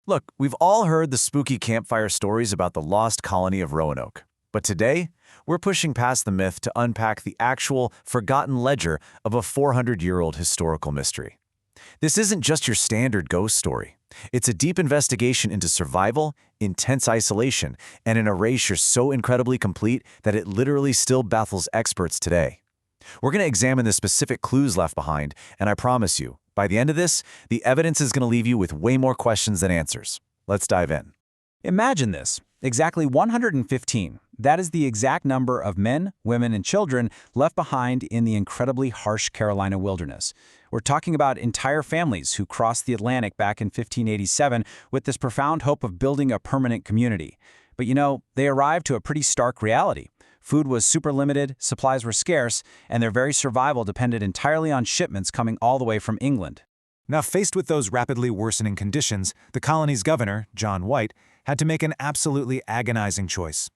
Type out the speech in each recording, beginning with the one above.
Look, we've all heard the spooky campfire stories about the Lost Colony of Roanoke. But today, we're pushing past the myth to unpack the actual, forgotten ledger of a 400-year-old historical mystery. This isn't just your standard ghost story. It's a deep investigation into survival, intense isolation, and an erasure so incredibly complete that it literally still baffles experts today. We're going to examine the specific clues left behind, and I promise you, by the end of this, the evidence is going to leave you with way more questions than answers. Let's dive in. Imagine this. Exactly 115. That is the exact number of men, women, and children left behind in the incredibly harsh Carolina wilderness. We're talking about entire families who crossed the Atlantic back in 1587 with this profound hope of building a permanent community. But they arrived to a pretty stark reality. Food was super limited, supplies were scarce, and their very survival depended entirely on shipments coming all the way from England. Now, faced with those rapidly worsening conditions, the colony's governor, John White, had to make an absolutely agonizing choice.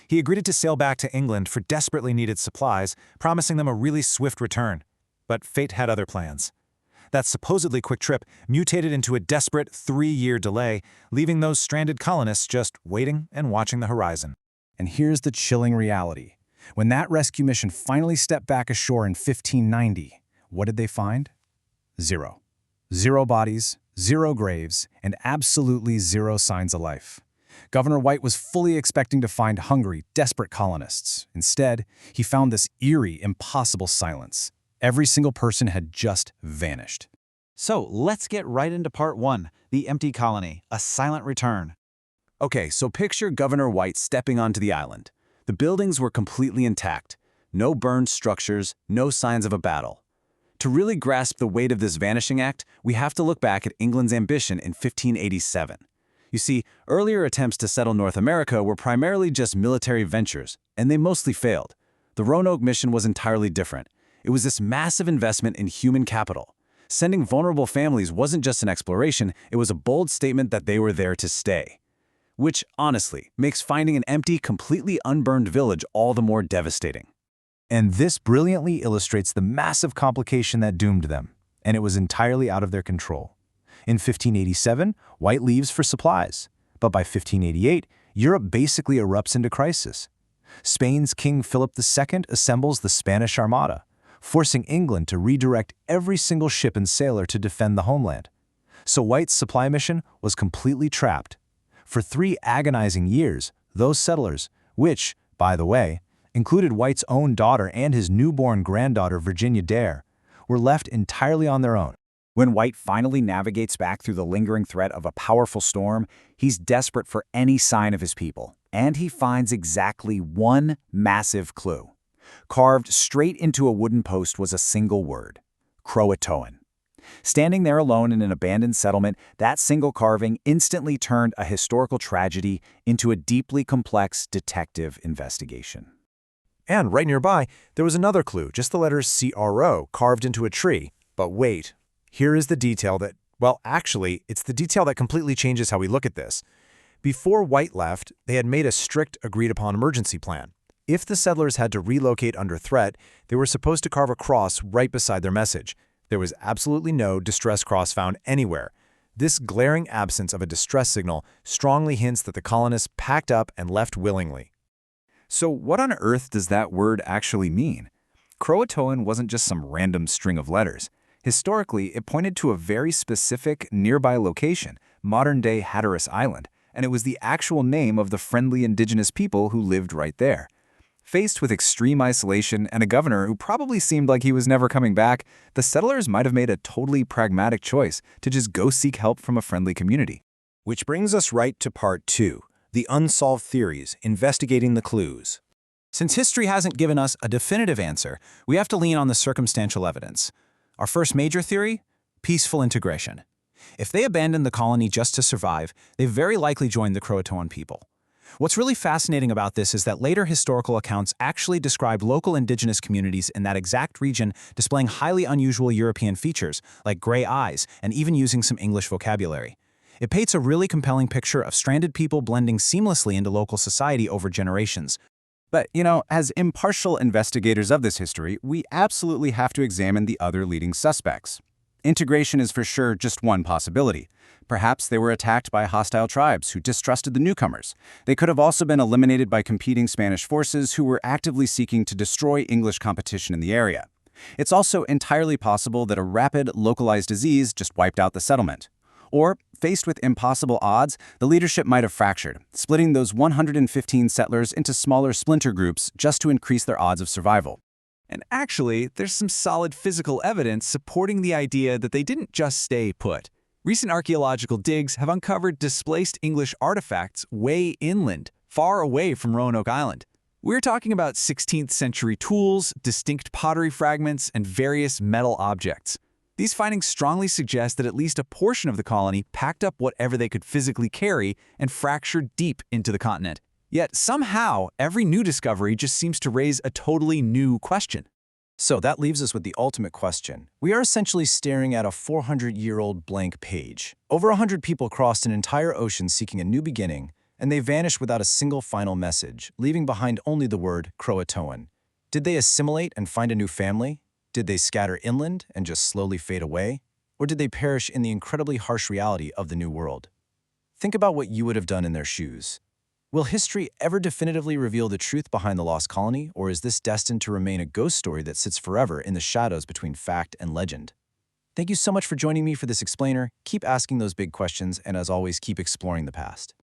He agreed to sail back to England for desperately needed supplies, promising them a really swift return. But fate had other plans. That supposedly quick trip mutated into a desperate 3-year delay, leaving those stranded colonists just waiting and watching the horizon. And here's the chilling reality. When that rescue mission finally stepped back ashore in 1590, what did they find? Zero. Zero bodies, zero graves, and absolutely zero signs of life. Governor White was fully expecting to find hungry, desperate colonists. Instead, he found this eerie, impossible silence. Every single person had just vanished. So let's get right into part 1, the empty colony, a silent return. Okay, so picture Governor White stepping onto the island. The buildings were completely intact. No burned structures, no signs of a battle. To really grasp the weight of this vanishing act, we have to look back at England's ambition in 1587. You see, earlier attempts to settle North America were primarily just military ventures, and they mostly failed. The Roanoke mission was entirely different. It was this massive investment in human capital. Sending vulnerable families wasn't just an exploration, it was a bold statement that they were there to stay. Which, honestly, makes finding an empty, completely unburned village all the more devastating. And this brilliantly illustrates the massive complication that doomed them, and it was entirely out of their control. In 1587, White leaves for supplies, but by 1588, Europe basically erupts into crisis. Spain's King Philip II assembles the Spanish Armada, forcing England to redirect every single ship and sailor to defend the homeland. So White's supply mission was completely trapped. For 3 agonizing years, those settlers, which, by the way, included White's own daughter and his newborn granddaughter Virginia Dare, were left entirely on their own. When White finally navigates back through the lingering threat of a powerful storm, he's desperate for any sign of his people, and he finds exactly one massive clue. Carved straight into a wooden post was a single word: CROATOAN. Standing there alone in an abandoned settlement, that single carving instantly turned a historical tragedy into a deeply complex detective investigation. And right nearby, there was another clue, just the letters CRO carved into a tree. But wait, here is the detail that, well, actually, it's the detail that completely changes how we look at this. Before White left, they had made a strict agreed-upon emergency plan. If the settlers had to relocate under threat, they were supposed to carve a cross right beside their message. There was absolutely no distress cross found anywhere. This glaring absence of a distress signal strongly hints that the colonists packed up and left willingly. So what on earth does that word actually mean? CROATOAN wasn't just some random string of letters. Historically, it pointed to a very specific nearby location, modern-day Hatteras Island, and it was the actual name of the friendly indigenous people who lived right there. Faced with extreme isolation and a governor who probably seemed like he was never coming back, the settlers might have made a totally pragmatic choice to just go seek help from a friendly community. Which brings us right to part 2, the unsolved theories, investigating the clues. Since history hasn't given us a definitive answer, we have to lean on the circumstantial evidence. Our first major theory? Peaceful integration. If they abandoned the colony just to survive, they very likely joined the CROATOAN people. What's really fascinating about this is that later historical accounts actually describe local indigenous communities in that exact region displaying highly unusual European features, like gray eyes, and even using some English vocabulary. It paints a really compelling picture of stranded people blending seamlessly into local society over generations. But, as impartial investigators of this history, we absolutely have to examine the other leading suspects. Integration is for sure just one possibility. Perhaps they were attacked by hostile tribes who distrusted the newcomers. They could have also been eliminated by competing Spanish forces who were actively seeking to destroy English competition in the area. It's also entirely possible that a rapid, localized disease just wiped out the settlement. Or, faced with impossible odds, the leadership might have fractured, splitting those 115 settlers into smaller splinter groups just to increase their odds of survival. And actually, there's some solid physical evidence supporting the idea that they didn't just stay put. Recent archaeological digs have uncovered displaced English artifacts way inland, far away from Roanoke Island. We're talking about 16th century tools, distinct pottery fragments, and various metal objects. These findings strongly suggest that at least a portion of the colony packed up whatever they could physically carry and fractured deep into the continent. Yet somehow, every new discovery just seems to raise a totally new question. So that leaves us with the ultimate question. We are essentially staring at a 400-year-old blank page. Over 100 people crossed an entire ocean seeking a new beginning, and they vanished without a single final message, leaving behind only the word CROATOAN. Did they assimilate and find a new family? Did they scatter inland and just slowly fade away? Or did they perish in the incredibly harsh reality of the New World? Think about what you would have done in their shoes. Will history ever definitively reveal the truth behind the lost colony, or is this destined to remain a ghost story that sits forever in the shadows between fact and legend? Thank you so much for joining me for this explainer. Keep asking those big questions, and as always, keep exploring the past.